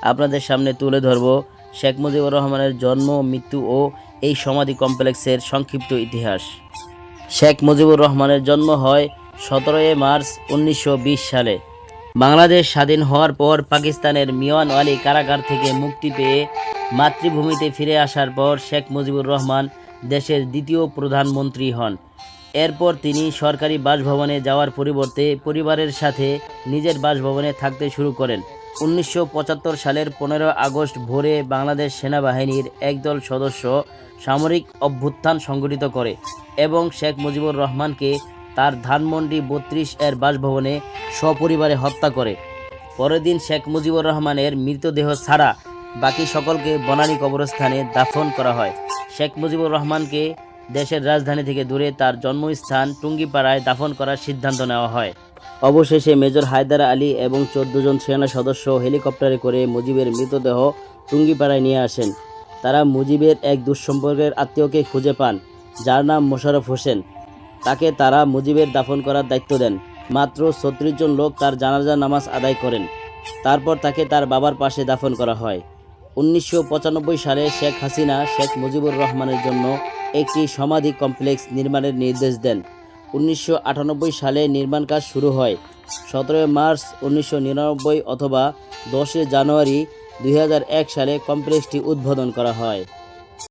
আপনাদের সামনে তুলে ধরব শেখ মুজিবুর রহমানের জন্ম, মৃত্যু ও এই সমাধি কমপ্লেক্সের সংক্ষিপ্ত ইতিহাস। শেখ মুজিবুর রহমানের জন্ম হয় 17 মার্চ 1920 সালে। বাংলাদেশ স্বাধীন হওয়ার পর পাকিস্তানের মিয়ানওয়ালী কারাগার থেকে মুক্তি পেয়ে মাতৃভূমিতে ফিরে আসার পর শেখ মুজিবুর রহমান দেশের দ্বিতীয় প্রধানমন্ত্রী হন। এরপর তিনি সরকারি বাসভবনে যাওয়ার পরিবর্তে পরিবারের সাথে নিজের বাসভবনে থাকতে শুরু করেন। 1975 সালের 15 আগস্ট ভোরে বাংলাদেশ সেনাবাহিনীর একদল সদস্য সামরিক অভ্যুত্থান সংগঠিত করে এবং শেখ মুজিবুর রহমানকে তার ধানমন্ডি 32 এর বাসভবনে সপরিবারে হত্যা করে। পরের দিন শেখ মুজিবুর রহমানের মৃতদেহ ছাড়া বাকি সকলকে বনানী কবরস্থানে দাফন করা হয়। শেখ মুজিবুর রহমানকে দেশের রাজধানী থেকে দূরে তার জন্মস্থান টুঙ্গিপাড়ায় দাফন করার সিদ্ধান্ত নেওয়া হয়। অবশেষে মেজর হায়দার আলী এবং 14 জন সেনা সদস্য হেলিকপ্টারে করে মুজিবের মৃতদেহ টুঙ্গিপাড়ায় নিয়ে আসেন। তারা মুজিবের এক দুঃসম্পর্কের আত্মীয়কে খুঁজে পান, যার নাম মোশাররফ হোসেন। তাকে তারা মুজিবের দাফন করার দায়িত্ব দেন। মাত্র 36 জন লোক তার জানাজা নামাজ আদায় করেন। তারপর তাকে তার বাবার পাশে দাফন করা হয়। 1995 সালে শেখ হাসিনা শেখ মুজিবুর রহমানের জন্য একটি সমাধি কমপ্লেক্স নির্মাণের নির্দেশ দেন। 1998 সালে নির্মাণ কাজ শুরু হয়। 17 মার্চ 1999 অথবা 10 জানুয়ারি 2001 সালে কমপ্লেক্সটি উদ্বোধন করা হয়।